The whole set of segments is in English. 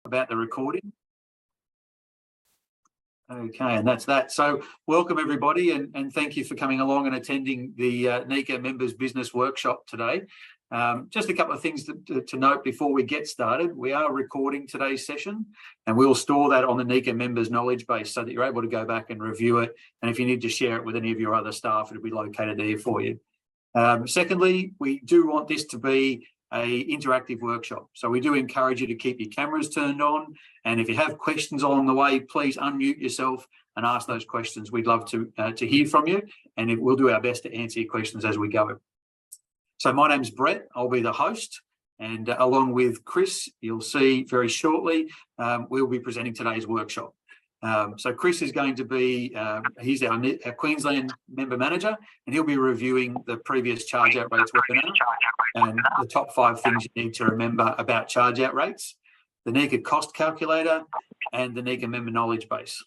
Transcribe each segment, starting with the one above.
about the recording. Okay, and that's that. So welcome everybody, and thank you for coming along and attending the NECA Members Business Workshop today. Just a couple of things to note before we get started. We are recording today's session, and we'll store that on the NECA Members Knowledge Base so that you're able to go back and review it. And if you need to share it with any of your other staff, it'll be located there for you. Secondly, we do want this to be an interactive workshop. So we do encourage you to keep your cameras turned on. And if you have questions along the way, please unmute yourself and ask those questions. We'd love to hear from you, and we'll do our best to answer your questions as we go. So my name's Brett, I'll be the host, and along with Chris, you'll see very shortly, we'll be presenting today's workshop. So Chris is going to be, he's our Queensland member manager, and he'll be reviewing the previous charge out rates webinar and the top 5 things you need to remember about charge out rates, the NECA cost calculator, and the NECA member knowledge base.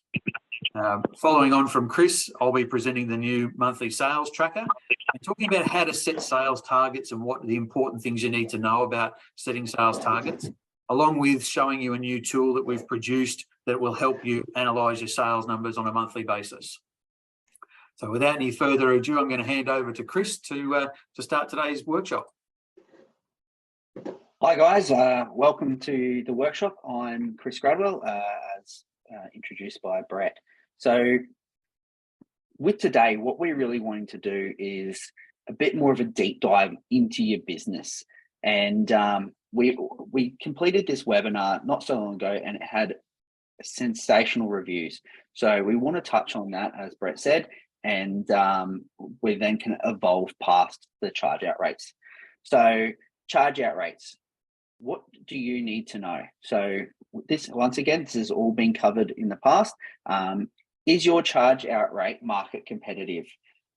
Following on from Chris, I'll be presenting the new monthly sales tracker and talking about how to set sales targets and what the important things you need to know about setting sales targets, along with showing you a new tool that we've produced that will help you analyse your sales numbers on a monthly basis. So without any further ado, I'm going to hand over to Chris to start today's workshop. Hi guys, welcome to the workshop. I'm Chris Gradwell, as introduced by Brett. So with today, what we're really wanting to do is a bit more of a deep dive into your business. And we completed this webinar not so long ago, and it had sensational reviews. So we want to touch on that, as Brett said, and we then can evolve past the charge out rates. So charge out rates, what do you need to know? So this, once again, this has all been covered in the past. Is your charge out rate market competitive?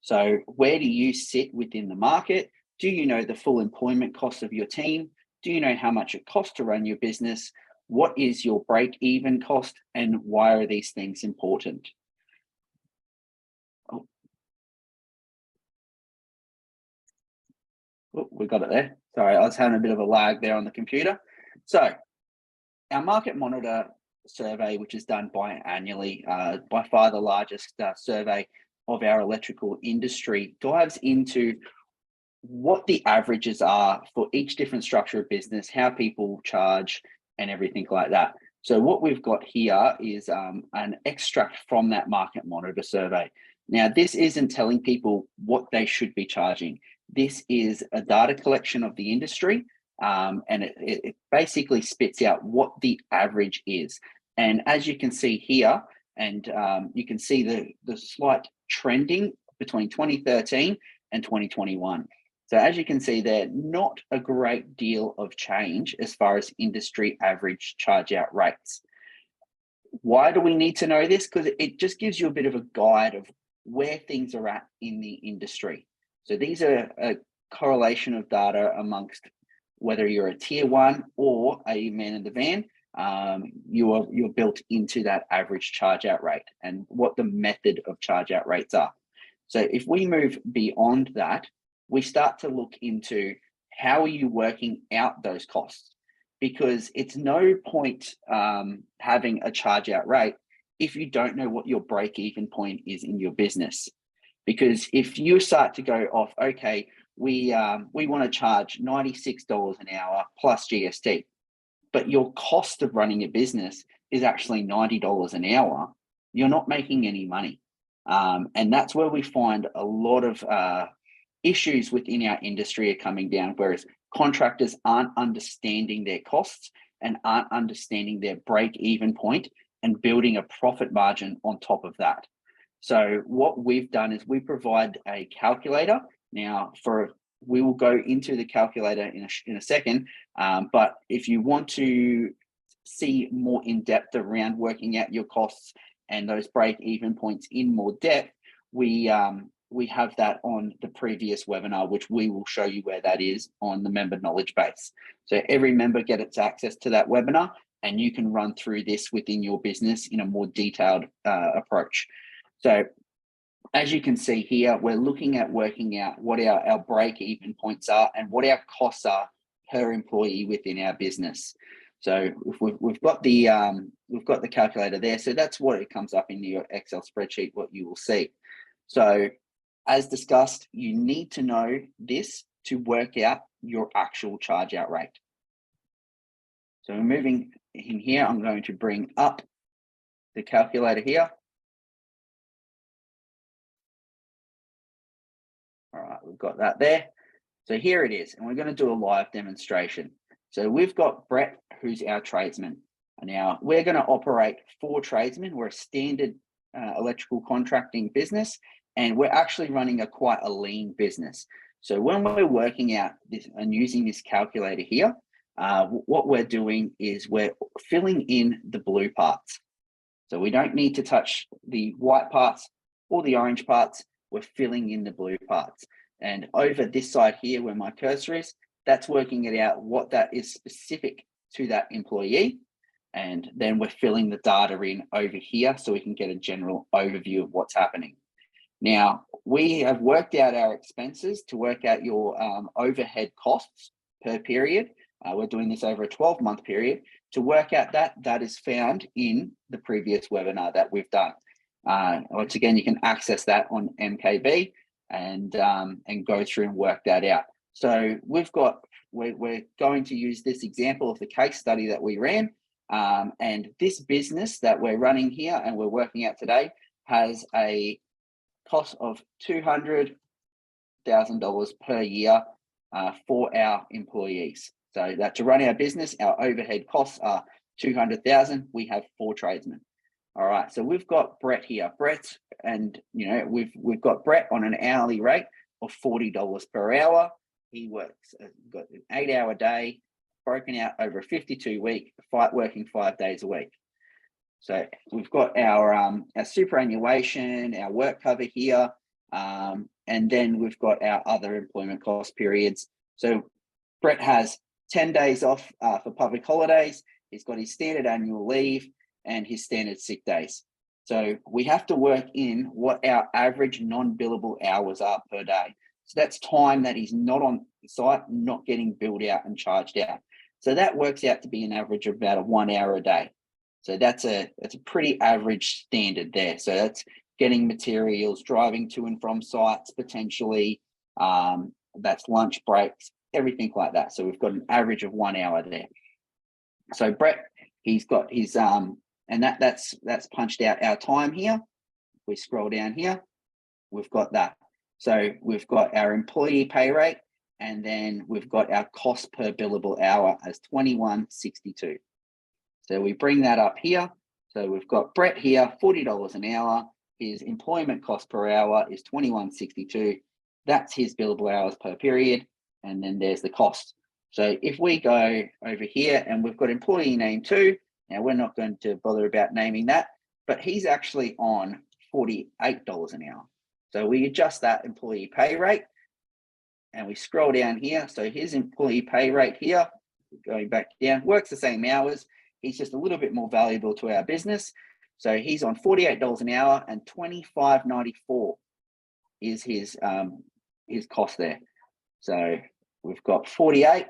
So where do you sit within the market? Do you know the full employment cost of your team? Do you know how much it costs to run your business? What is your break-even cost, and why are these things important? Oh, we got it there. Sorry, I was having a bit of a lag there on the computer. So our Market Monitor survey, which is done biannually, by far the largest survey of our electrical industry, dives into what the averages are for each different structure of business, how people charge, and everything like that. So what we've got here is an extract from that Market Monitor survey. Now, this isn't telling people what they should be charging. This is a data collection of the industry, and it basically spits out what the average is. And as you can see here, and you can see the slight trending between 2013 and 2021. So as you can see there, not a great deal of change as far as industry average charge out rates. Why do we need to know this? Because it just gives you a bit of a guide of where things are at in the industry. So these are a correlation of data amongst whether you're a tier 1 or a man in the van. You're built into that average charge out rate and what the method of charge out rates are. So if we move beyond that, we start to look into how are you working out those costs, because it's no point having a charge out rate if you don't know what your break-even point is in your business. Because if you start to go off, okay, we want to charge $96 an hour plus GST, but your cost of running a business is actually $90 an hour, you're not making any money. And that's where we find a lot of issues within our industry are coming down, whereas contractors aren't understanding their costs and aren't understanding their break-even point and building a profit margin on top of that. So what we've done is we provide a calculator. Now, we will go into the calculator in a second, but if you want to see more in depth around working out your costs and those break-even points in more depth, we have that on the previous webinar, which we will show you where that is on the member knowledge base. So every member gets access to that webinar, and you can run through this within your business in a more detailed approach. So as you can see here, we're looking at working out what our break-even points are and what our costs are per employee within our business. So if we've got the calculator there, so that's what it comes up in your Excel spreadsheet, what you will see. So as discussed, you need to know this to work out your actual charge out rate. So we're moving in here. I'm going to bring up the calculator here. All right, we've got that there. So here it is, and we're going to do a live demonstration. So we've got Brett, who's our tradesman. Now we're going to operate 4 tradesmen. We're a standard electrical contracting business, and we're actually running quite a lean business. So when we're working out this and using this calculator here, what we're doing is we're filling in the blue parts. So we don't need to touch the white parts or the orange parts. We're filling in the blue parts. And over this side here where my cursor is, that's working it out what that is specific to that employee. And then we're filling the data in over here so we can get a general overview of what's happening. Now, we have worked out our expenses to work out your overhead costs per period. We're doing this over a 12-month period. To work out that is found in the previous webinar that we've done. Once again, you can access that on MKB and go through and work that out. So we're going to use this example of the case study that we ran, and this business that we're running here and we're working out today has a cost of $200,000 per year for our employees. So that to run our business, our overhead costs are $200,000. We have 4 tradesmen. All right, so we've got Brett here. Brett, and we've got Brett on an hourly rate of $40 per hour. He works, got an 8-hour day, broken out over a 52-week, working 5 days a week. So we've got our superannuation, our work cover here, and then we've got our other employment cost periods. So Brett has 10 days off for public holidays. He's got his standard annual leave and his standard sick days. So we have to work in what our average non-billable hours are per day. So that's time that he's not on site, not getting billed out and charged out. So that works out to be an average of about 1 hour a day. So that's a pretty average standard there. So that's getting materials, driving to and from sites potentially. That's lunch breaks, everything like that. So we've got an average of 1 hour there. So Brett, he's got his and that's punched out our time here. We scroll down here, we've got that. So we've got our employee pay rate, and then we've got our cost per billable hour as $21.62. So we bring that up here. So we've got Brett here, $40 an hour. His employment cost per hour is $21.62. That's his billable hours per period. And then there's the cost. So if we go over here and we've got employee name 2, now we're not going to bother about naming that, but he's actually on $48 an hour. So we adjust that employee pay rate and we scroll down here. So his employee pay rate here, going back down, works the same hours. He's just a little bit more valuable to our business. So he's on $48 an hour, and $25.94 is his cost there. So we've got 48.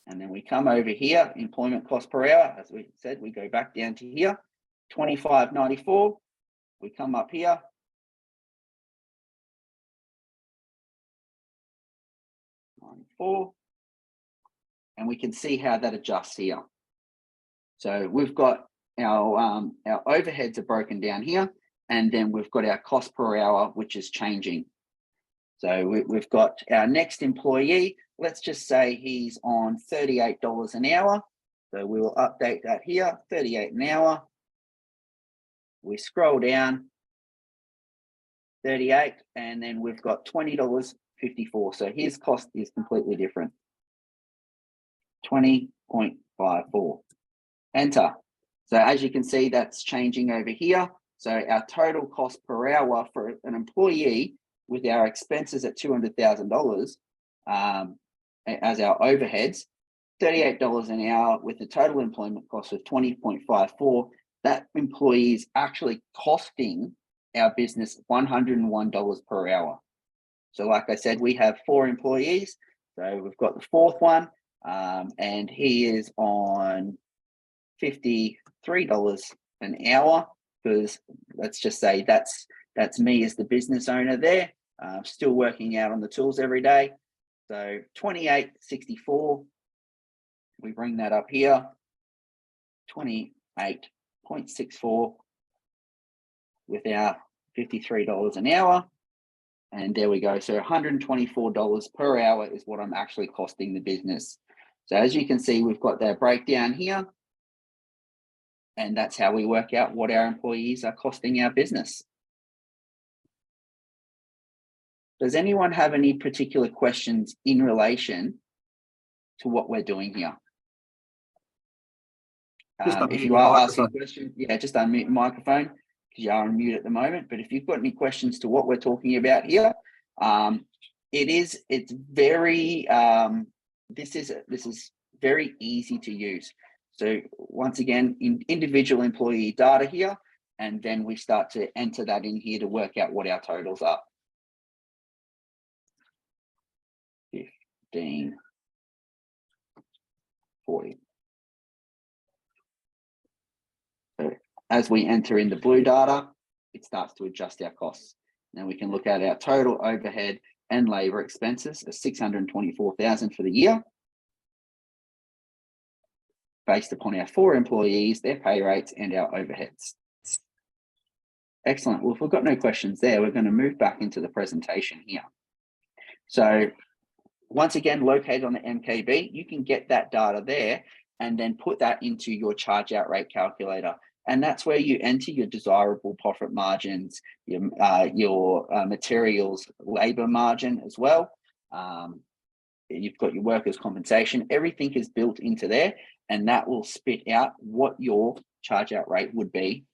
And then we come over here, employment cost per hour. As we said, we go back down to here, $25.94. We come up here. $94. And we can see how that adjusts here. So we've got our overheads are broken down here, and then we've got our cost per hour, which is changing. So we've got our next employee. Let's just say he's on $38 an hour. So we will update that here, 38 an hour. We scroll down, 38, and then we've got $20.54. So his cost is completely different. 20.54. Enter. So as you can see, that's changing over here. So our total cost per hour for an employee with our expenses at $200,000 as our overheads, $38 an hour with the total employment cost of 20.54. That employee is actually costing our business $101 per hour. So like I said, we have 4 employees. So we've got the 4th one. and he is on $53 an hour, because let's just say that's me as the business owner there, still working out on the tools every day. So 28.64, we bring that up here, 28.64 with our $53 an hour. And there we go. So $124 per hour is what I'm actually costing the business. So as you can see, we've got that breakdown here. And that's how we work out what our employees are costing our business. Does anyone have any particular questions in relation to what we're doing here? If you are asking a question, yeah, just unmute the microphone because you are on mute at the moment. But if you've got any questions to what we're talking about here, it's very, this is very easy to use. So once again, individual employee data here, and then we start to enter that in here to work out what our totals are. 1540. So as we enter in the blue data, it starts to adjust our costs. Now we can look at our total overhead and labor expenses of $624,000 for the year, based upon our 4 employees, their pay rates, and our overheads. Excellent. Well, if we've got no questions there, we're going to move back into the presentation here. So once again, located on the MKB, you can get that data there and then put that into your charge out rate calculator. And that's where you enter your desirable profit margins, your materials labor margin as well. You've got your workers' compensation, everything is built into there, and that will spit out what your charge out rate would be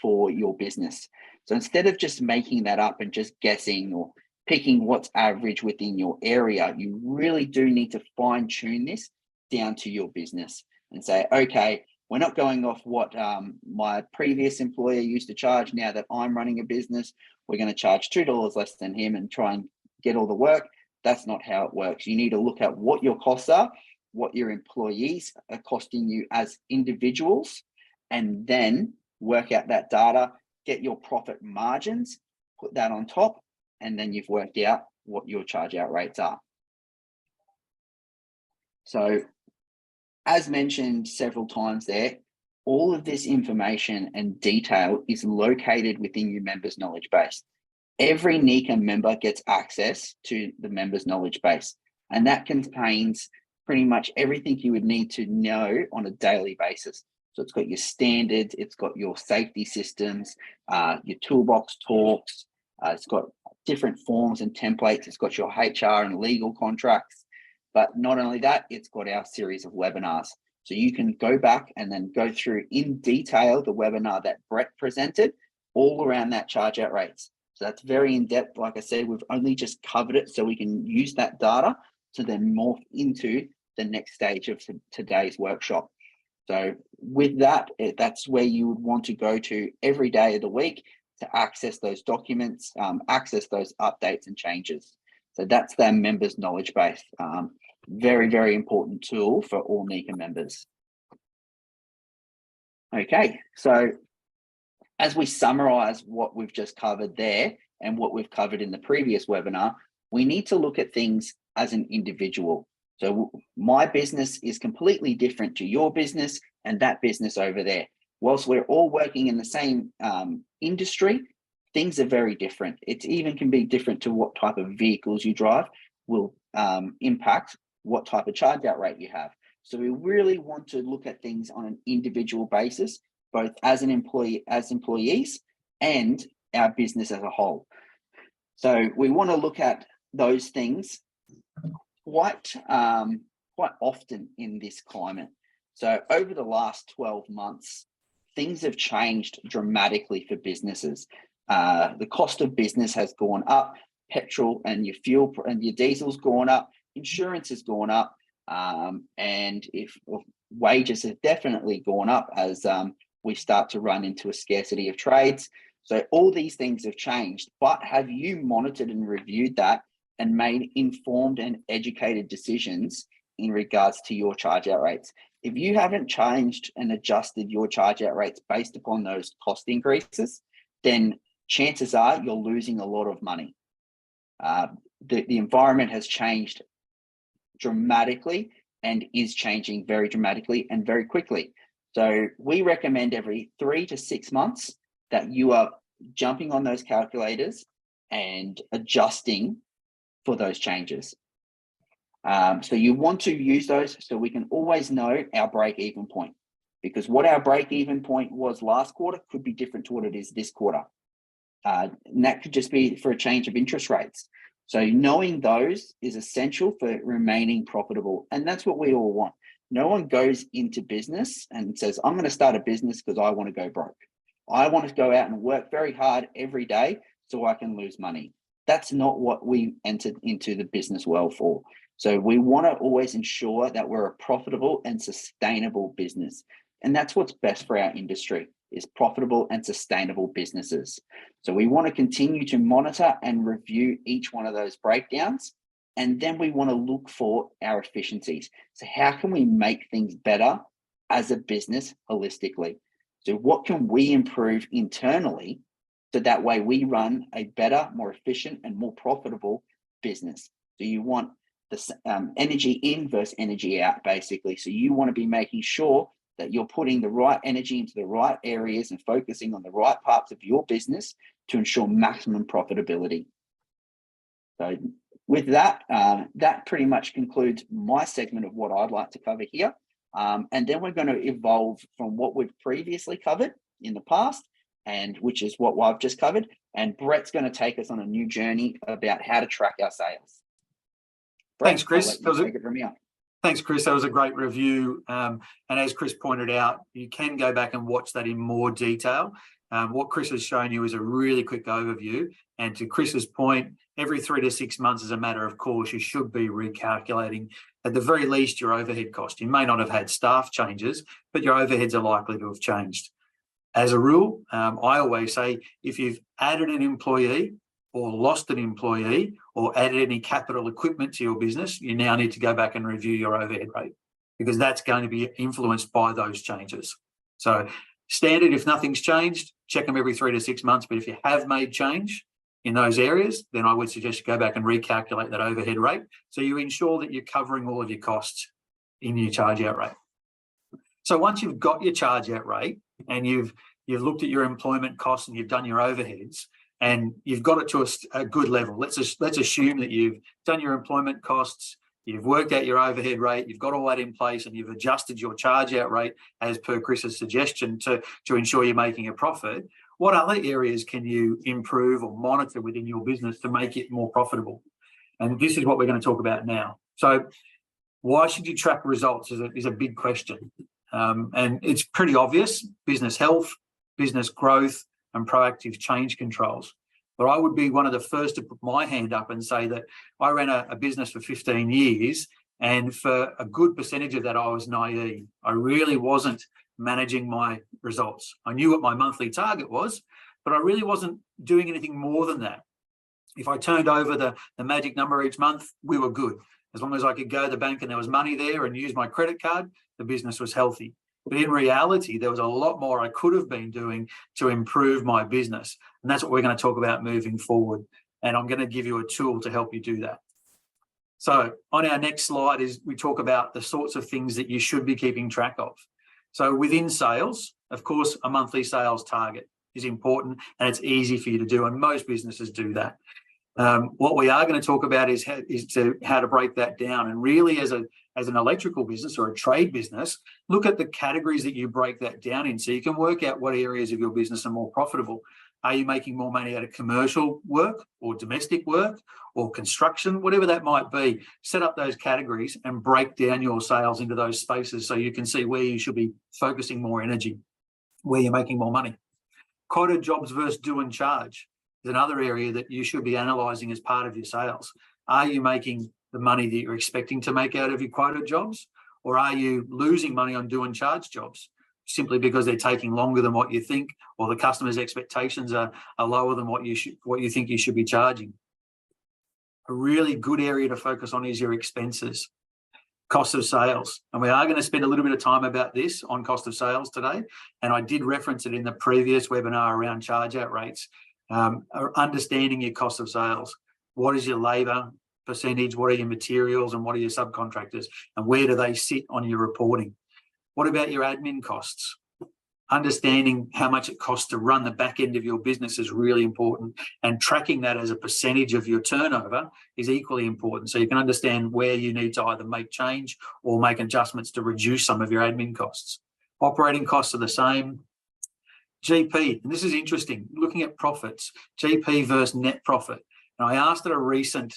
for your business. So instead of just making that up and just guessing or picking what's average within your area, you really do need to fine tune this down to your business and say, okay, we're not going off what my previous employer used to charge. Now that I'm running a business, we're going to charge $2 less than him and try and get all the work. That's not how it works. You need to look at what your costs are, what your employees are costing you as individuals, and then work out that data, get your profit margins, put that on top, and then you've worked out what your charge out rates are. So as mentioned several times there, all of this information and detail is located within your members' knowledge base. Every NECA member gets access to the members' knowledge base, and that contains pretty much everything you would need to know on a daily basis. So it's got your standards, it's got your safety systems, your toolbox talks, it's got different forms and templates, it's got your HR and legal contracts. But not only that, it's got our series of webinars. So you can go back and then go through in detail the webinar that Brett presented all around that charge out rates. So that's very in-depth. Like I said, we've only just covered it so we can use that data to then morph into the next stage of today's workshop. So with that, that's where you would want to go to every day of the week to access those documents, access those updates and changes. So that's their members' knowledge base. Very, very important tool for all NECA members. Okay, so as we summarize what we've just covered there and what we've covered in the previous webinar, we need to look at things as an individual. So my business is completely different to your business and that business over there. Whilst we're all working in the same industry, things are very different. It even can be different to what type of vehicles you drive will impact what type of charge out rate you have. So we really want to look at things on an individual basis, both as an employee, as employees, and our business as a whole. So we want to look at those things quite often in this climate. So over the last 12 months, things have changed dramatically for businesses. The cost of business has gone up, petrol and your fuel and your diesel's gone up, insurance has gone up, and wages have definitely gone up as we start to run into a scarcity of trades. So all these things have changed, but have you monitored and reviewed that and made informed and educated decisions in regards to your charge out rates. If you haven't changed and adjusted your charge out rates based upon those cost increases, then chances are you're losing a lot of money. The environment has changed dramatically and is changing very dramatically and very quickly. So we recommend every 3 to 6 months that you are jumping on those calculators and adjusting for those changes. So you want to use those so we can always know our break-even point, because what our break-even point was last quarter could be different to what it is this quarter. And that could just be for a change of interest rates. So knowing those is essential for remaining profitable. And that's what we all want. No one goes into business and says, I'm going to start a business because I want to go broke. I want to go out and work very hard every day so I can lose money. That's not what we entered into the business world for. So we want to always ensure that we're a profitable and sustainable business. And that's what's best for our industry, is profitable and sustainable businesses. So we want to continue to monitor and review each one of those breakdowns. And then we want to look for our efficiencies. So how can we make things better as a business holistically? So what can we improve internally so that way we run a better, more efficient and more profitable business? So you want the energy in versus energy out, basically. So you want to be making sure that you're putting the right energy into the right areas and focusing on the right parts of your business to ensure maximum profitability. So with that, that pretty much concludes my segment of what I'd like to cover here. And then we're going to evolve from what we've previously covered in the past, and which is what I've just covered. And Brett's going to take us on a new journey about how to track our sales. Brett, Thanks, Chris. take it from here. Thanks, Chris. That was a great review. And as Chris pointed out, you can go back and watch that in more detail. What Chris has shown you is a really quick overview. And to Chris's point, every 3 to 6 months, as a matter of course, you should be recalculating at the very least your overhead cost. You may not have had staff changes, but your overheads are likely to have changed. As a rule, I always say, if you've added an employee or lost an employee or added any capital equipment to your business, you now need to go back and review your overhead rate, because that's going to be influenced by those changes. So standard, if nothing's changed, check them every 3 to 6 months. But if you have made change in those areas, then I would suggest you go back and recalculate that overhead rate so you ensure that you're covering all of your costs in your charge out rate. So once you've got your charge out rate and you've looked at your employment costs and you've done your overheads, and you've got it to a good level. Let's assume that you've done your employment costs, you've worked out your overhead rate, you've got all that in place, and you've adjusted your charge out rate as per Chris's suggestion to ensure you're making a profit. What other areas can you improve or monitor within your business to make it more profitable? And this is what we're going to talk about now. So why should you track results is a big question. And it's pretty obvious: business health, business growth, and proactive change controls. But I would be one of the first to put my hand up and say that I ran a business for 15 years, and for a good percentage of that, I was naive. I really wasn't managing my results. I knew what my monthly target was, but I really wasn't doing anything more than that. If I turned over the magic number each month, we were good. As long as I could go to the bank and there was money there and use my credit card, the business was healthy. But in reality, there was a lot more I could have been doing to improve my business. And that's what we're going to talk about moving forward. And I'm going to give you a tool to help you do that. So on our next slide is we talk about the sorts of things that you should be keeping track of. So within sales, of course, a monthly sales target is important, and it's easy for you to do. And most businesses do that. What we are going to talk about is how to break that down. And really, as an electrical business or a trade business, look at the categories that you break that down in, so you can work out what areas of your business are more profitable. Are you making more money out of commercial work or domestic work or construction, whatever that might be? Set up those categories and break down your sales into those spaces so you can see where you should be focusing more energy, where you're making more money. Quoted jobs versus do and charge is another area that you should be analysing as part of your sales. Are you making the money that you're expecting to make out of your quoted jobs, or are you losing money on do and charge jobs simply because they're taking longer than what you think, or the customer's expectations are lower than what you think you should be charging? A really good area to focus on is your expenses. Cost of sales. And we are going to spend a little bit of time about this on cost of sales today. And I did reference it in the previous webinar around charge out rates. Understanding your cost of sales. What is your labour percentage? What are your materials? And what are your subcontractors? And where do they sit on your reporting? What about your admin costs? Understanding how much it costs to run the back end of your business is really important, and tracking that as a percentage of your turnover is equally important. So you can understand where you need to either make change or make adjustments to reduce some of your admin costs. Operating costs are the same. GP, and this is interesting, looking at profits, GP versus net profit. And I asked at a recent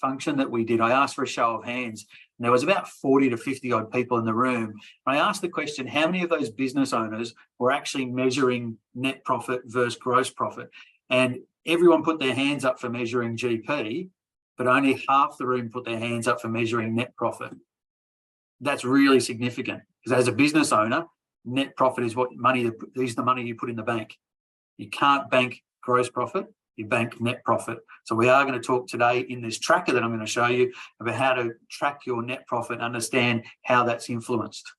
function that we did, I asked for a show of hands, and there was about 40 to 50 odd people in the room. And I asked the question, how many of those business owners were actually measuring net profit versus gross profit? And everyone put their hands up for measuring GP, but only half the room put their hands up for measuring net profit. That's really significant, because as a business owner, net profit is is the money you put in the bank. You can't bank gross profit, you bank net profit. So we are going to talk today in this tracker that I'm going to show you about how to track your net profit and understand how that's influenced.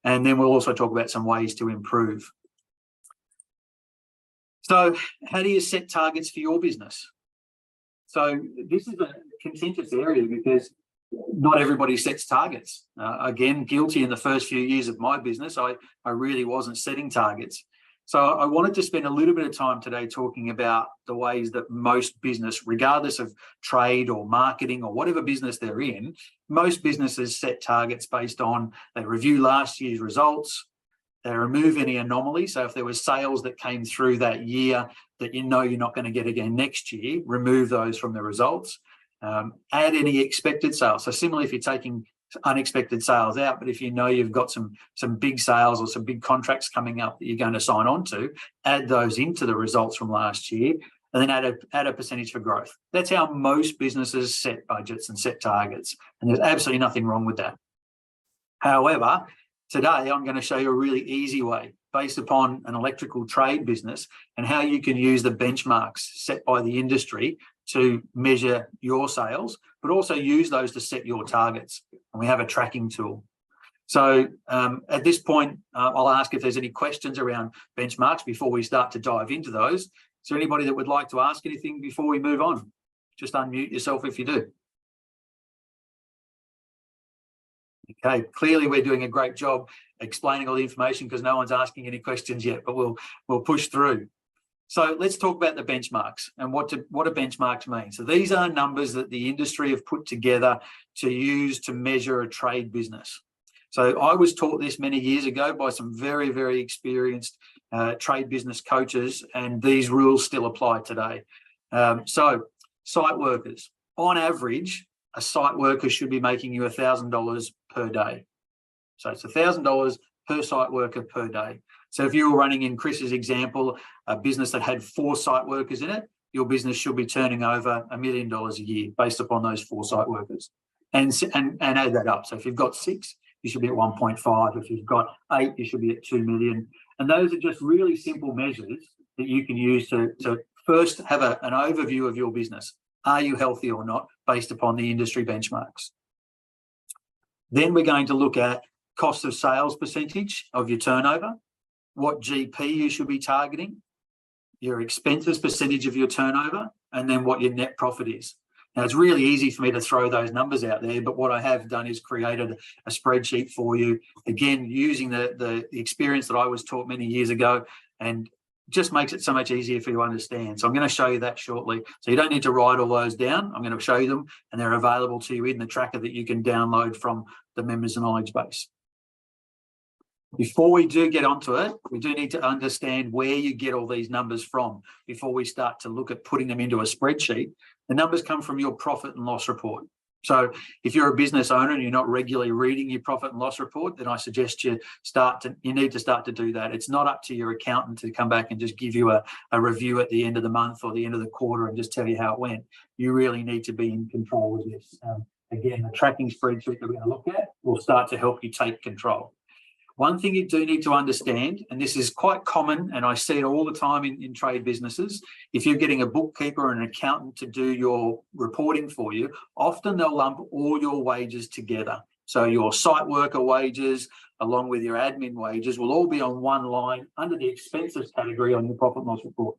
And then we'll also talk about some ways to improve. So how do you set targets for your business? So this is a contentious area because not everybody sets targets. Again, guilty in the first few years of my business, I really wasn't setting targets. So I wanted to spend a little bit of time today talking about the ways that most business, regardless of trade or marketing or whatever business they're in, most businesses set targets based on, they review last year's results, they remove any anomalies. So if there were sales that came through that year that you know you're not going to get again next year, remove those from the results. Add any expected sales. So similarly, if you're taking unexpected sales out, but if you know you've got some big sales or some big contracts coming up that you're going to sign on to, add those into the results from last year, and then add a percentage for growth. That's how most businesses set budgets and set targets, and there's absolutely nothing wrong with that. However, today I'm going to show you a really easy way based upon an electrical trade business and how you can use the benchmarks set by the industry to measure your sales, but also use those to set your targets. And we have a tracking tool. So at this point, I'll ask if there's any questions around benchmarks before we start to dive into those. Is there anybody that would like to ask anything before we move on? Just unmute yourself if you do. Okay, clearly we're doing a great job explaining all the information because no one's asking any questions yet, but we'll push through. So let's talk about the benchmarks and what do benchmarks mean. So these are numbers that the industry have put together to use to measure a trade business. So I was taught this many years ago by some very, very experienced trade business coaches, and these rules still apply today. So site workers, on average, a site worker should be making you $1,000 per day. So it's $1,000 per site worker per day. So if you were running, in Chris's example, a business that had 4 site workers in it, your business should be turning over $1 million a year based upon those 4 site workers, and add that up. So if you've got 6, you should be at 1.5. If you've got 8, you should be at 2 million. And those are just really simple measures that you can use to first have an overview of your business. Are you healthy or not, based upon the industry benchmarks? Then we're going to look at cost of sales percentage of your turnover, what GP you should be targeting, your expenses percentage of your turnover, and then what your net profit is. Now, it's really easy for me to throw those numbers out there, but what I have done is created a spreadsheet for you, again, using the experience that I was taught many years ago, and just makes it so much easier for you to understand. So I'm going to show you that shortly. So you don't need to write all those down. I'm going to show you them, and they're available to you in the tracker that you can download from the Members Knowledge Base. Before we do get onto it, we do need to understand where you get all these numbers from before we start to look at putting them into a spreadsheet. The numbers come from your profit and loss report. So if you're a business owner and you're not regularly reading your profit and loss report, then I suggest you need to start to do that. It's not up to your accountant to come back and just give you a review at the end of the month or the end of the quarter and just tell you how it went. You really need to be in control of this. Again, the tracking spreadsheet that we're going to look at will start to help you take control. One thing you do need to understand, and this is quite common, and I see it all the time in trade businesses, if you're getting a bookkeeper or an accountant to do your reporting for you, often they'll lump all your wages together. So your site worker wages, along with your admin wages, will all be on one line under the expenses category on your profit and loss report.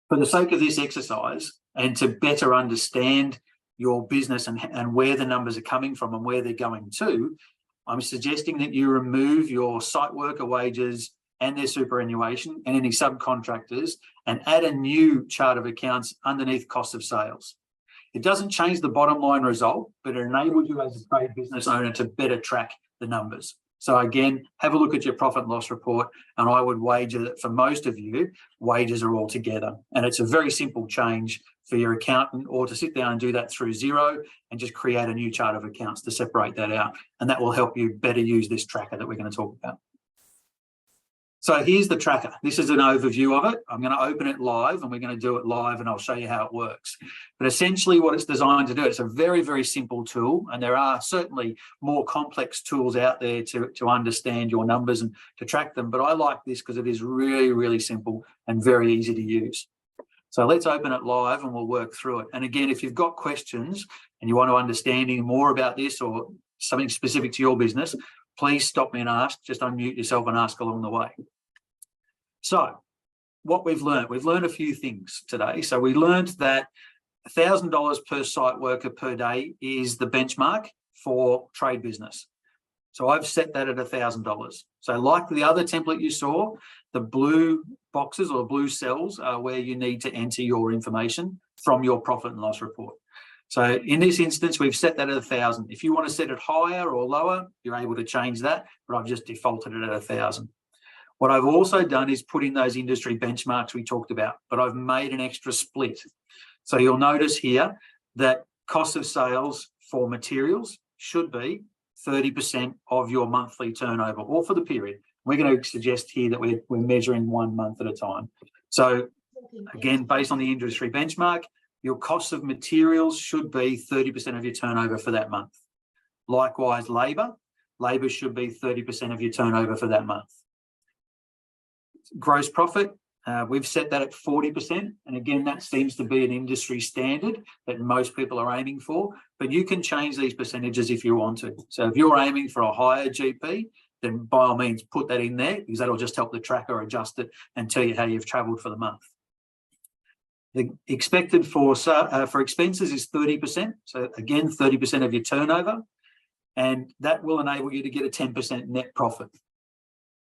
For the sake of this exercise, and to better understand your business and where the numbers are coming from and where they're going to, I'm suggesting that you remove your site worker wages and their superannuation and any subcontractors and add a new chart of accounts underneath cost of sales. It doesn't change the bottom line result, but it enables you as a trade business owner to better track the numbers. So again, have a look at your profit and loss report, and I would wager that for most of you, wages are all together. And it's a very simple change for your accountant, or to sit down and do that through Xero and just create a new chart of accounts to separate that out. And that will help you better use this tracker that we're going to talk about. So here's the tracker. This is an overview of it. I'm going to open it live, and we're going to do it live, and I'll show you how it works. But essentially what it's designed to do, it's a very, very simple tool, and there are certainly more complex tools out there to understand your numbers and to track them. But I like this because it is really, really simple and very easy to use. So let's open it live and we'll work through it. And again, if you've got questions and you want to understand any more about this or something specific to your business, please stop me and ask. Just unmute yourself and ask along the way. So what we've learned a few things today. So we learned that $1,000 per site worker per day is the benchmark for trade business. So I've set that at $1,000. So like the other template you saw, the blue boxes or blue cells are where you need to enter your information from your profit and loss report. So in this instance, we've set that at 1,000. If you want to set it higher or lower, you're able to change that, but I've just defaulted it at 1,000. What I've also done is put in those industry benchmarks we talked about, but I've made an extra split. So you'll notice here that cost of sales for materials should be 30% of your monthly turnover, or for the period. We're going to suggest here that we're measuring 1 month at a time. So again, based on the industry benchmark, your cost of materials should be 30% of your turnover for that month. Likewise, labour should be 30% of your turnover for that month. Gross profit, we've set that at 40%. And again, that seems to be an industry standard that most people are aiming for, but you can change these percentages if you want to. So if you're aiming for a higher GP, then by all means put that in there, because that'll just help the tracker adjust it and tell you how you've travelled for the month. The expected for expenses is 30%. So again, 30% of your turnover, and that will enable you to get a 10% net profit.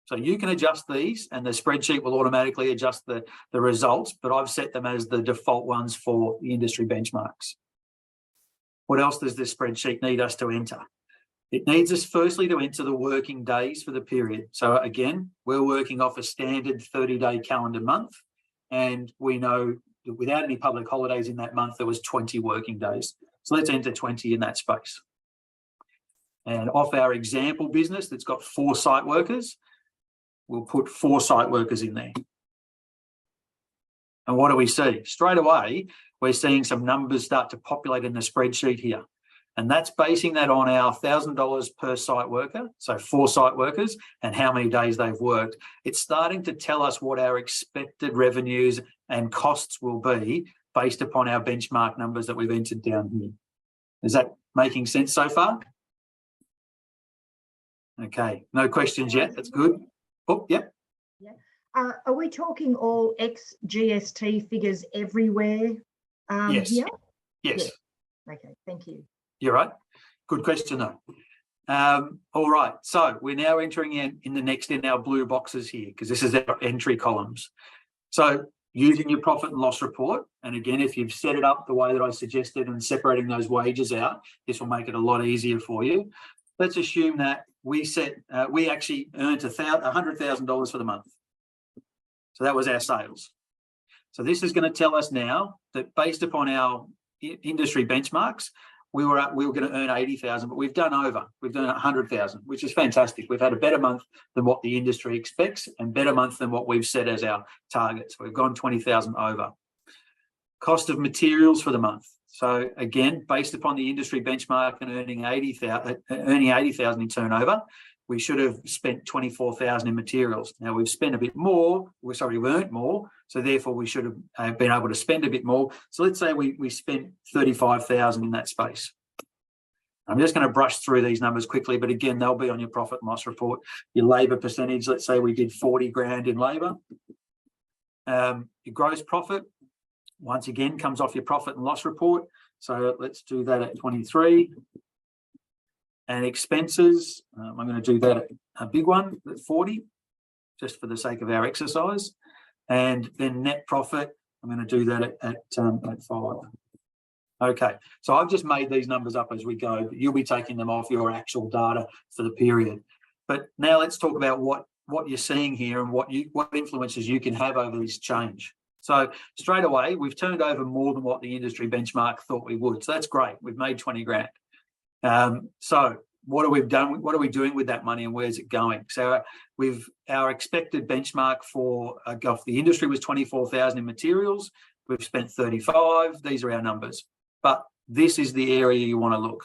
So you can adjust these and the spreadsheet will automatically adjust the results, but I've set them as the default ones for the industry benchmarks. What else does this spreadsheet need us to enter? It needs us firstly to enter the working days for the period. So again, we're working off a standard 30-day calendar month, and we know that without any public holidays in that month, there was 20 working days. So let's enter 20 in that space. And off our example business that's got 4 site workers, we'll put 4 site workers in there. And what do we see? Straight away, we're seeing some numbers start to populate in the spreadsheet here. And that's basing that on our $1,000 per site worker, so 4 site workers, and how many days they've worked. It's starting to tell us what our expected revenues and costs will be based upon our benchmark numbers that we've entered down here. Is that making sense so far? Okay, no questions yet. That's good. Oh, yeah. Yeah. Are we talking all ex-GST figures everywhere yes. here? Yes. Yeah. Okay, thank you. You're right. Good question, though. All right, so we're now entering in our blue boxes here, because this is our entry columns. So using your profit and loss report, and again, if you've set it up the way that I suggested and separating those wages out, this will make it a lot easier for you. Let's assume that we actually earned $100,000 for the month. So that was our sales. So this is going to tell us now that based upon our industry benchmarks, we were going to earn 80,000, but we've done 100,000, which is fantastic. We've had a better month than what the industry expects and better month than what we've set as our targets. We've gone 20,000 over. Cost of materials for the month. So again, based upon the industry benchmark and earning 80,000 in turnover, we should have spent 24,000 in materials. Now we've spent a bit more. We've earned more, so therefore we should have been able to spend a bit more. So let's say we spent 35,000 in that space. I'm just going to brush through these numbers quickly, but again, they'll be on your profit and loss report. Your labour percentage, let's say we did 40 grand in labour. Your gross profit, once again, comes off your profit and loss report. So let's do that at 23. And expenses, I'm going to do that at a big one at 40, just for the sake of our exercise. And then net profit, I'm going to do that at 5. Okay, so I've just made these numbers up as we go, but you'll be taking them off your actual data for the period. But now let's talk about what you're seeing here and what influences you can have over this change. So straight away, we've turned over more than what the industry benchmark thought we would. So that's great. We've made 20 grand. So what have we done? What are we doing with that money and where's it going? So our expected benchmark for the industry was 24,000 in materials. We've spent 35. These are our numbers. But this is the area you want to look,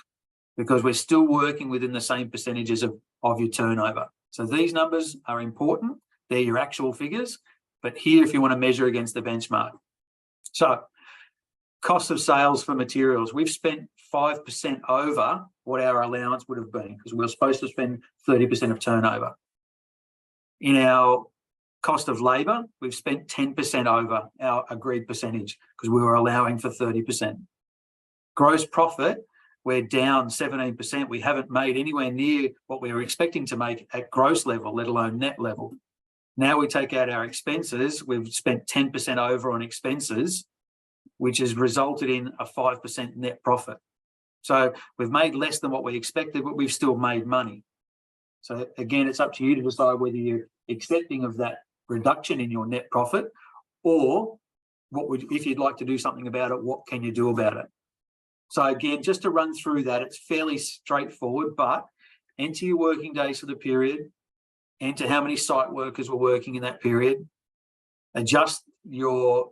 because we're still working within the same percentages of your turnover. So these numbers are important. They're your actual figures. But here, if you want to measure against the benchmark. So cost of sales for materials, we've spent 5% over what our allowance would have been, because we were supposed to spend 30% of turnover. In our cost of labour, we've spent 10% over our agreed percentage, because we were allowing for 30%. Gross profit, we're down 17%. We haven't made anywhere near what we were expecting to make at gross level, let alone net level. Now we take out our expenses, we've spent 10% over on expenses, which has resulted in a 5% net profit. So we've made less than what we expected, but we've still made money. So again, it's up to you to decide whether you're accepting of that reduction in your net profit, or if you'd like to do something about it, what can you do about it? So again, just to run through that, it's fairly straightforward, but enter your working days for the period, enter how many site workers were working in that period, adjust your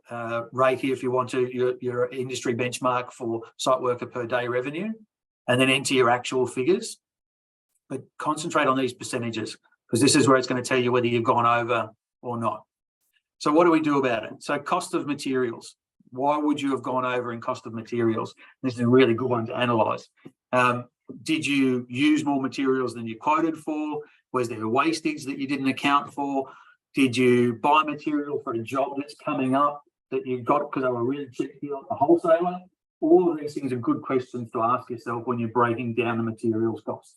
rate here if you want to, your industry benchmark for site worker per day revenue, and then enter your actual figures. But concentrate on these percentages, because this is where it's going to tell you whether you've gone over or not. So what do we do about it? So cost of materials. Why would you have gone over in cost of materials? This is a really good one to analyse. Did you use more materials than you quoted for? Was there a wastage that you didn't account for? Did you buy material for a job that's coming up that you got because they were really cheap deal at the wholesaler? All of these things are good questions to ask yourself when you're breaking down the materials costs.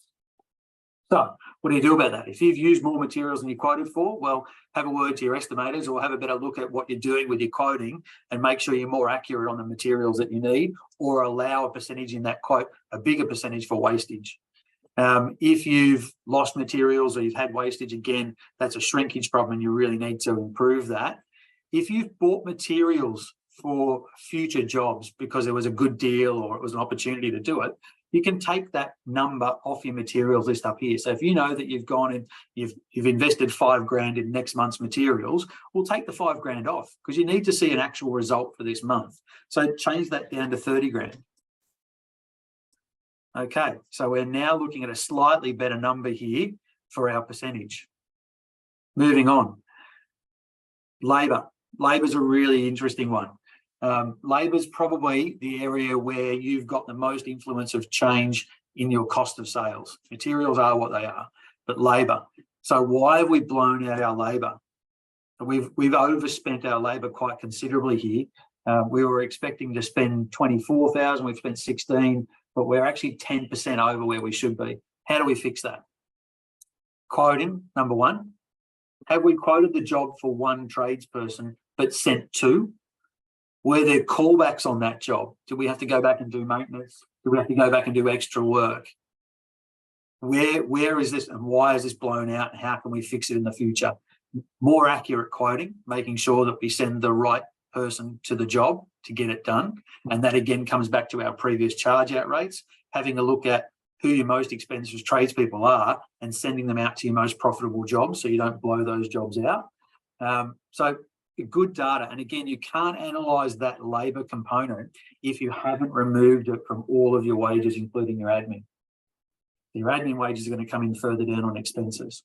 So what do you do about that? If you've used more materials than you quoted for, well, have a word to your estimators or have a better look at what you're doing with your quoting and make sure you're more accurate on the materials that you need, or allow a percentage in that quote, a bigger percentage for wastage. If you've lost materials or you've had wastage, again, that's a shrinkage problem and you really need to improve that. If you've bought materials for future jobs because there was a good deal or it was an opportunity to do it, you can take that number off your materials list up here. So if you know that you've gone and you've invested 5 grand in next month's materials, we'll take the 5 grand off, because you need to see an actual result for this month. So change that down to 30 grand. Okay, so we're now looking at a slightly better number here for our percentage. Moving on. Labour. Labour's a really interesting one. Labour's probably the area where you've got the most influence of change in your cost of sales. Materials are what they are, but labour. So why have we blown out our labour? We've overspent our labour quite considerably here. We were expecting to spend 24,000, we've spent 16, but we're actually 10% over where we should be. How do we fix that? Quoting, number one. Have we quoted the job for 1 tradesperson but sent 2? Were there callbacks on that job? Do we have to go back and do maintenance? Do we have to go back and do extra work? Where is this and why is this blown out, and how can we fix it in the future? More accurate quoting, making sure that we send the right person to the job to get it done. And that again comes back to our previous charge out rates, having a look at who your most expensive tradespeople are and sending them out to your most profitable jobs so you don't blow those jobs out. So good data. And again, you can't analyse that labour component if you haven't removed it from all of your wages, including your admin. Your admin wages are going to come in further down on expenses.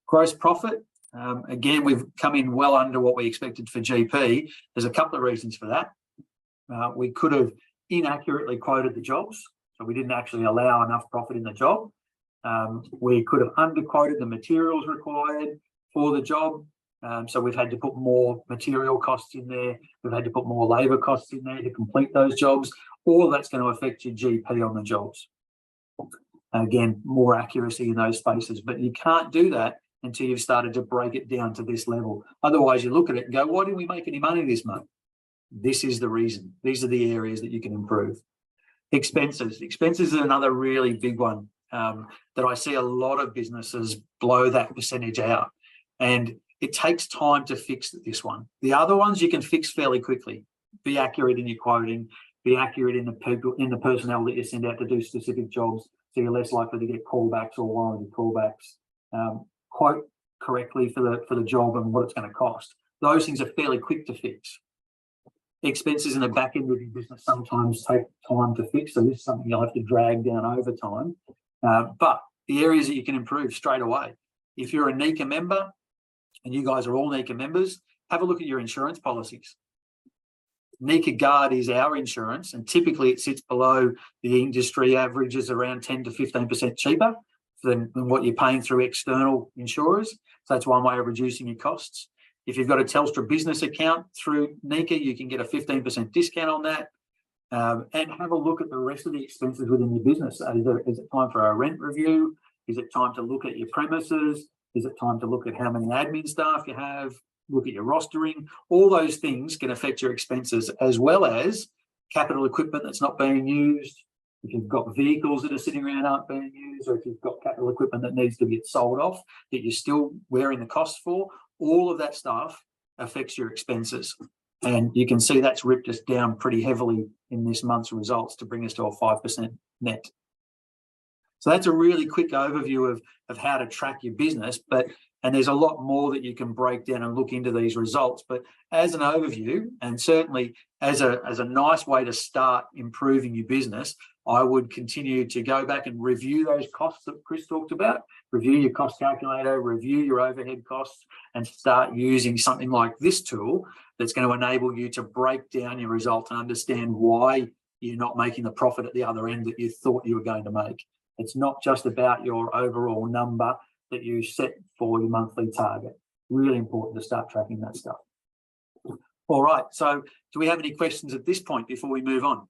Gross profit. Again, we've come in well under what we expected for GP. There's a couple of reasons for that. We could have inaccurately quoted the jobs. So we didn't actually allow enough profit in the job. We could have underquoted the materials required for the job. So we've had to put more material costs in there. We've had to put more labour costs in there to complete those jobs. All that's going to affect your GP on the jobs. Again, more accuracy in those spaces, but you can't do that until you've started to break it down to this level. Otherwise, you look at it and go, why didn't we make any money this month? This is the reason. These are the areas that you can improve. Expenses. Expenses is another really big one that I see a lot of businesses blow that percentage out. And it takes time to fix this one. The other ones you can fix fairly quickly. Be accurate in your quoting, be accurate in the people, in the personnel that you send out to do specific jobs, so you're less likely to get callbacks or warranted callbacks. Quote correctly for the job and what it's going to cost. Those things are fairly quick to fix. Expenses in the back end of your business sometimes take time to fix, so this is something you'll have to drag down over time. But the areas that you can improve straight away. If you're a NECA member, and you guys are all NECA members, have a look at your insurance policies. NECA Guard is our insurance, and typically it sits below the industry averages, around 10 to 15% cheaper than what you're paying through external insurers. So that's one way of reducing your costs. If you've got a Telstra business account through NECA, you can get a 15% discount on that. And have a look at the rest of the expenses within your business. Is it time for a rent review? Is it time to look at your premises? Is it time to look at how many admin staff you have? Look at your rostering. All those things can affect your expenses, as well as capital equipment that's not being used. If you've got vehicles that are sitting around aren't being used, or if you've got capital equipment that needs to get sold off that you're still wearing the cost for, all of that stuff affects your expenses. And you can see that's ripped us down pretty heavily in this month's results to bring us to a 5% net. So that's a really quick overview of how to track your business, and there's a lot more that you can break down and look into these results. But as an overview, and certainly as a nice way to start improving your business, I would continue to go back and review those costs that Chris talked about, review your cost calculator, review your overhead costs, and start using something like this tool that's going to enable you to break down your result and understand why you're not making the profit at the other end that you thought you were going to make. It's not just about your overall number that you set for your monthly target. Really important to start tracking that stuff. All right, so do we have any questions at this point before we move on?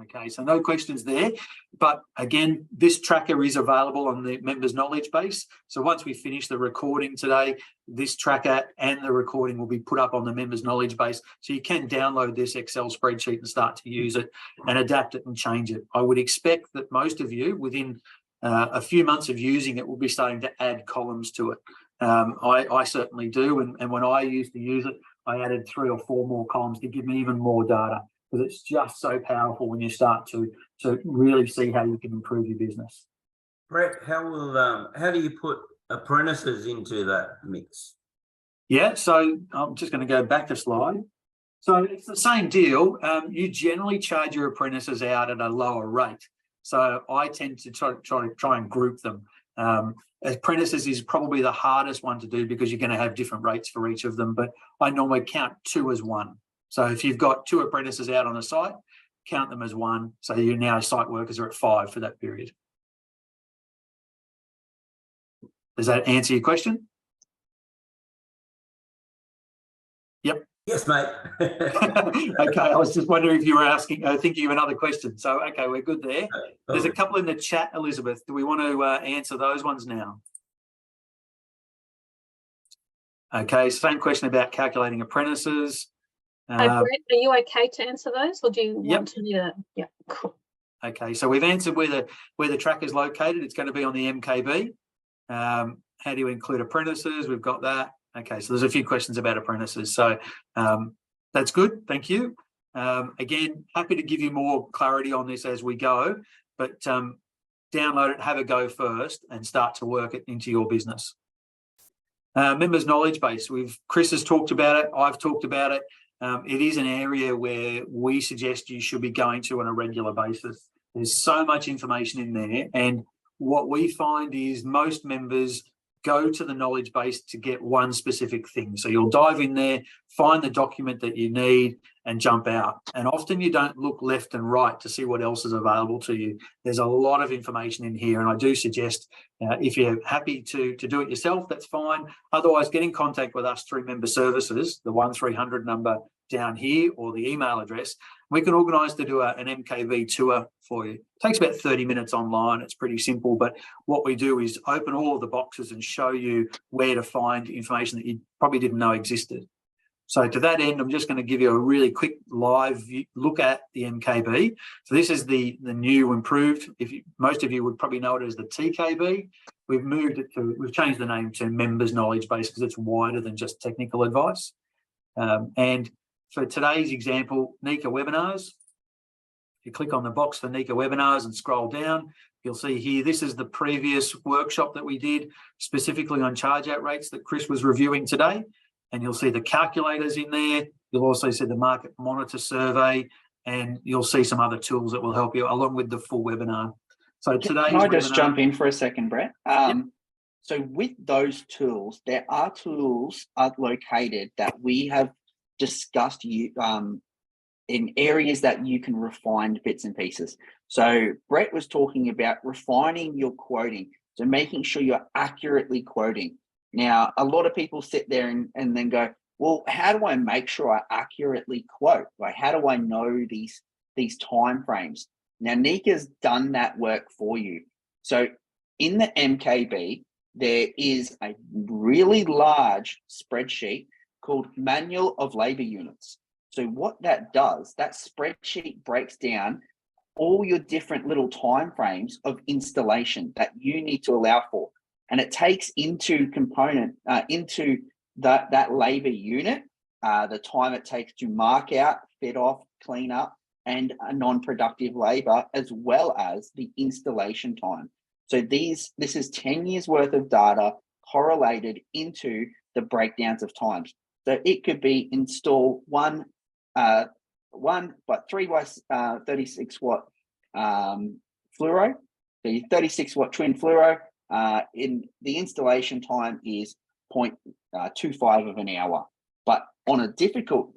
Okay, so no questions there, but again, this tracker is available on the members knowledge base. So once we finish the recording today, this tracker and the recording will be put up on the members knowledge base. So you can download this Excel spreadsheet and start to use it and adapt it and change it. I would expect that most of you within a few months of using it will be starting to add columns to it. I certainly do. And when I used to use it, I added 3 or 4 more columns to give me even more data, because it's just so powerful when you start to really see how you can improve your business. Brett, how do you put apprentices into that mix? Yeah, so I'm just going to go back a slide. So it's the same deal. You generally charge your apprentices out at a lower rate. So I tend to try and group them. Apprentices is probably the hardest one to do because you're going to have different rates for each of them, but I normally count 2 as 1. So if you've got 2 apprentices out on a site, count them as 1. So your now site workers are at 5 for that period. Does that answer your question? Yep. Yes, mate. Okay, I was just wondering if you were thinking of another question. So, okay, we're good there. There's a couple in the chat, Elizabeth. Do we want to answer those ones now? Okay, same question about calculating apprentices. Brett, are you okay to answer those, or do you want to do that? Yeah, cool. Okay, so we've answered where the track is located. It's going to be on the MKB. How do you include apprentices? We've got that. Okay, so there's a few questions about apprentices. So that's good. Thank you. Again, happy to give you more clarity on this as we go, but download it, have a go first, and start to work it into your business. Members knowledge base. Chris has talked about it. I've talked about it. It is an area where we suggest you should be going to on a regular basis. There's so much information in there, and what we find is most members go to the knowledge base to get one specific thing. So you'll dive in there, find the document that you need and jump out. And often you don't look left and right to see what else is available to you. There's a lot of information in here. And I do suggest if you're happy to do it yourself, that's fine. Otherwise, get in contact with us through member services, the 1300 number down here or the email address. We can organise to do an MKB tour for you. It takes about 30 minutes online. It's pretty simple, but what we do is open all of the boxes and show you where to find information that you probably didn't know existed. So to that end, I'm just going to give you a really quick live look at the MKB. So this is the new improved. Most of you would probably know it as the TKB. We've changed the name to Members Knowledge Base because it's wider than just technical advice. And for today's example, NECA webinars. If you click on the box for NECA webinars and scroll down, you'll see here, this is the previous workshop that we did specifically on charge out rates that Chris was reviewing today. And you'll see the calculators in there. You'll also see the market monitor survey, and you'll see some other tools that will help you along with the full webinar. So today's Can I just webinar, jump in for a second, Brett? Yep. So with those tools, there are tools located that we have discussed in areas that you can refine bits and pieces. So Brett was talking about refining your quoting, so making sure you're accurately quoting. Now, a lot of people sit there and then go, well, how do I make sure I accurately quote? Like, how do I know these time frames? Now, NECA's done that work for you. So in the MKB, there is a really large spreadsheet called Manual of Labor Units. So what that does, that spreadsheet breaks down all your different little time frames of installation that you need to allow for. And it takes into that labor unit, the time it takes to mark out, fit off, clean up, and a non-productive labor, as well as the installation time. So this is 10 years worth of data correlated into the breakdowns of times. So it could be install one 3 by 36 watt fluoro, the 36 watt twin fluoro. In the installation time is 0.25 of an hour, but on a difficult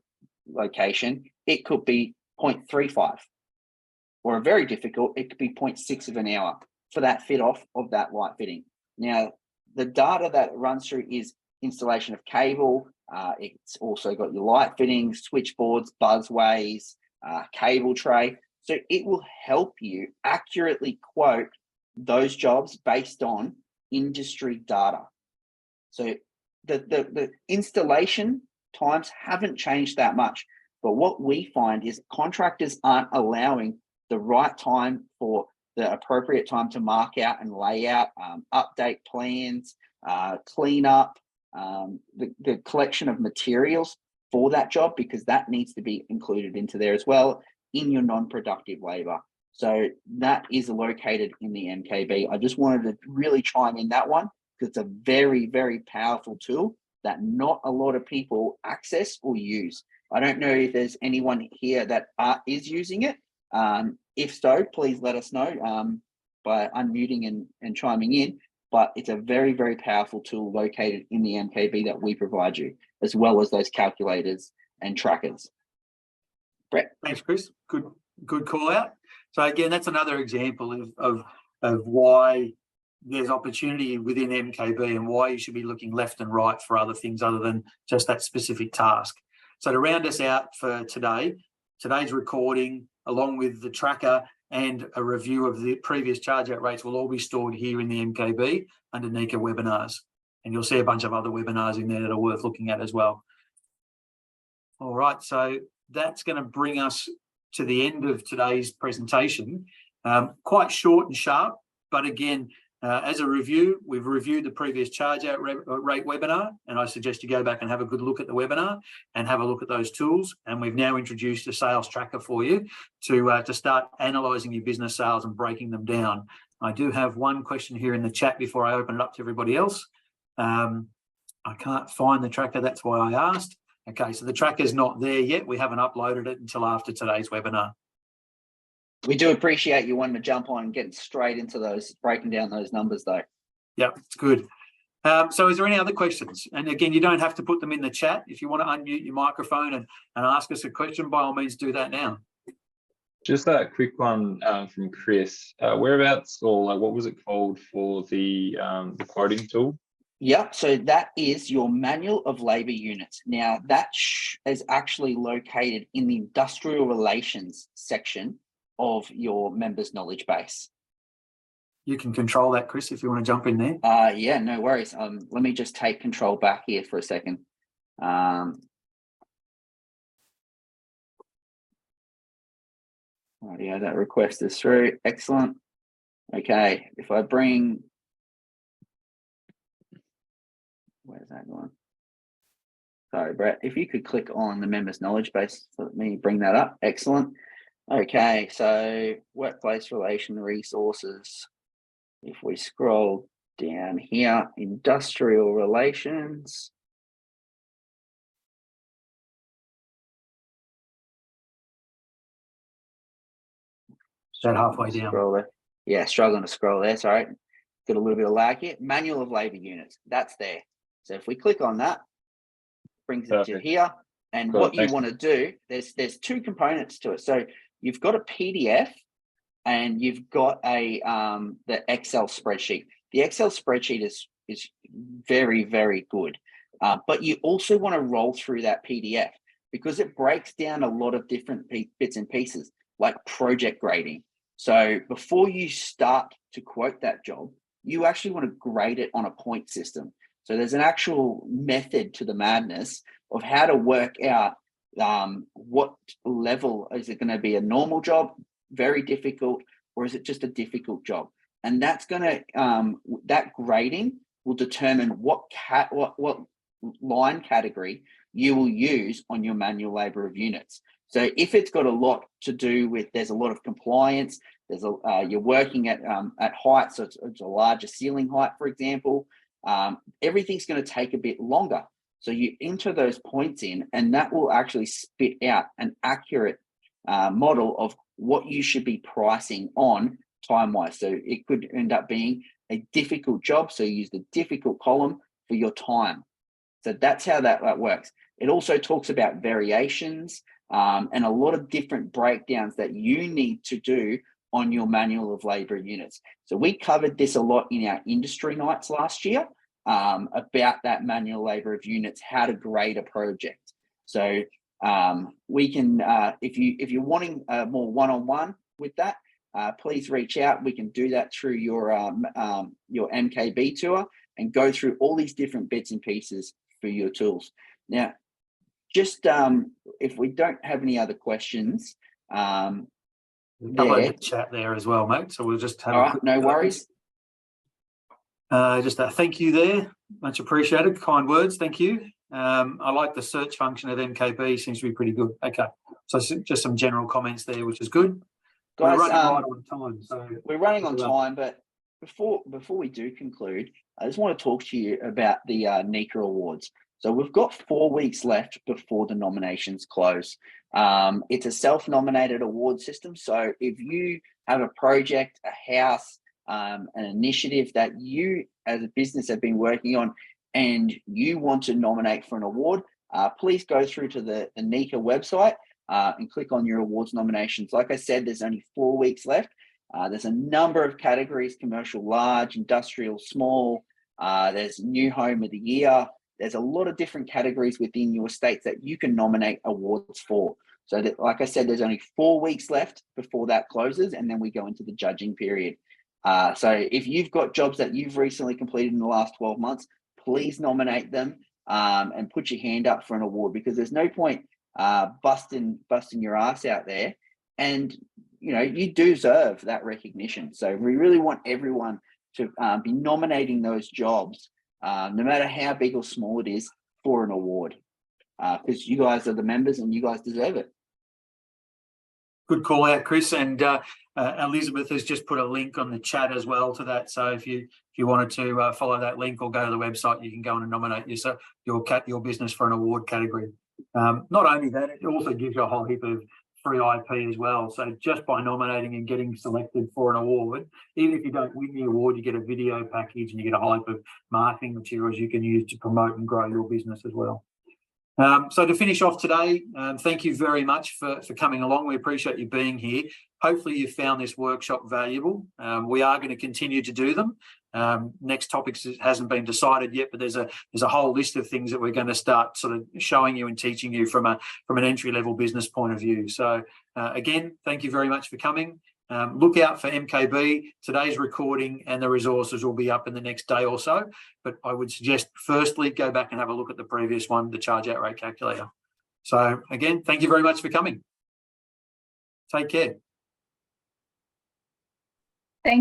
location, it could be 0.35, or a very difficult, it could be 0.6 of an hour for that fit off of that light fitting. Now, the data that it runs through is installation of cable. It's also got your light fittings, switchboards, buzzways, cable tray. So it will help you accurately quote those jobs based on industry data. So the installation times haven't changed that much, but what we find is contractors aren't allowing the right time for the appropriate time to mark out and lay out, update plans, clean up, the collection of materials for that job, because that needs to be included into there as well in your non-productive labor. So that is located in the MKB. I just wanted to really chime in that one because it's a very, very powerful tool that not a lot of people access or use. I don't know if there's anyone here that is using it. If so, please let us know by unmuting and chiming in. But it's a very, very powerful tool located in the MKB that we provide you, as well as those calculators and trackers. Brett. Thanks, Chris. Good call out. So again, that's another example of why there's opportunity within MKB and why you should be looking left and right for other things other than just that specific task. So to round us out for today's recording, along with the tracker and a review of the previous charge out rates, will all be stored here in the MKB under NECA webinars. And you'll see a bunch of other webinars in there that are worth looking at as well. All right, so that's going to bring us to the end of today's presentation. Quite short and sharp, but again, as a review, we've reviewed the previous charge out rate webinar, and I suggest you go back and have a good look at the webinar and have a look at those tools. And we've now introduced a sales tracker for you to start analysing your business sales and breaking them down. I do have one question here in the chat before I open it up to everybody else. I can't find the tracker, that's why I asked. Okay, so the tracker's not there yet. We haven't uploaded it until after today's webinar. We do appreciate you wanting to jump on and get straight into those, breaking down those numbers though. Yep, it's good. So is there any other questions? And again, you don't have to put them in the chat. If you want to unmute your microphone and ask us a question, by all means, do that now. Just that quick one from Chris. Whereabouts, or like what was it called for the quoting tool? Yep, so that is your manual of labour units. Now that is actually located in the industrial relations section of your members' knowledge base. You can control that, Chris, if you want to jump in there. Yeah, no worries. Let me just take control back here for a second. Yeah, that request is through. Excellent. Okay, if I bring, where's that going? Sorry, Brett, if you could click on the members knowledge base, let me bring that up. Excellent. Okay, so workplace relation resources. If we scroll down here, industrial relations. That halfway down. Scroll there. Yeah, struggling to scroll there. Sorry, got a little bit of lag here. Manual of labour units. That's there. So if we click on that, brings it to here. And Cool, what you thanks. want to do, there's two components to it. So you've got a PDF and you've got a the Excel spreadsheet. The Excel spreadsheet is very, very good. But you also want to roll through that PDF because it breaks down a lot of different bits and pieces, like project grading. So before you start to quote that job, you actually want to grade it on a point system. So there's an actual method to the madness of how to work out what level, is it going to be a normal job, very difficult, or is it just a difficult job? And that's going to, that grading will determine what line category you will use on your manual labour of units. So if it's got a lot to do with, there's a lot of compliance, there's you're working at height, so it's a larger ceiling height, for example, everything's going to take a bit longer. So you enter those points in, and that will actually spit out an accurate model of what you should be pricing on time-wise. So it could end up being a difficult job, so you use the difficult column for your time. So that's how that works. It also talks about variations and a lot of different breakdowns that you need to do on your manual of labour units. So we covered this a lot in our industry nights last year about that manual labour of units, how to grade a project. So we can, if you're wanting more one-on-one with that, please reach out. We can do that through your MKB tour and go through all these different bits and pieces for your tools. Now, just if we don't have any other questions, Couple in the chat there as well, mate. So we'll just have all right, no worries. Just a thank you there, much appreciated. Kind words, thank you. I like the search function at MKB, seems to be pretty good. Okay, so just some general comments there, which is good. Guys, we're running right on time, so we're running on time. But before we do conclude, I just want to talk to you about the NECA Awards. So we've got 4 weeks left before the nominations close. It's a self-nominated award system. So if you have a project, a house, an initiative that you as a business have been working on and you want to nominate for an award, please go through to the NECA website and click on your awards nominations. Like I said, there's only 4 weeks left. There's a number of categories: commercial large, industrial small, there's new home of the year. There's a lot of different categories within your states that you can nominate awards for. So that, like I said, there's only 4 weeks left before that closes, and then we go into the judging period. So if you've got jobs that you've recently completed in the last 12 months, please nominate them and put your hand up for an award, because there's no point busting your ass out there. And, you know, you deserve that recognition. So we really want everyone to be nominating those jobs, no matter how big or small it is, for an award, because you guys are the members and you guys deserve it. Good call out, Chris. And Elizabeth has just put a link on the chat as well to that. So if you wanted to follow that link or go to the website, you can go and nominate your business for an award category. Not only that, it also gives you a whole heap of free IP as well. So just by nominating and getting selected for an award, even if you don't win the award, you get a video package and you get a whole heap of marketing materials you can use to promote and grow your business as well. So to finish off today, thank you very much for coming along. We appreciate you being here. Hopefully you found this workshop valuable. We are going to continue to do them. Next topics hasn't been decided yet, but there's a whole list of things that we're going to start sort of showing you and teaching you from an entry-level business point of view. So again, thank you very much for coming. Look out for MKB. Today's recording and the resources will be up in the next day or so. But I would suggest, firstly, go back and have a look at the previous one, the charge out rate calculator. So again, thank you very much for coming. Take care.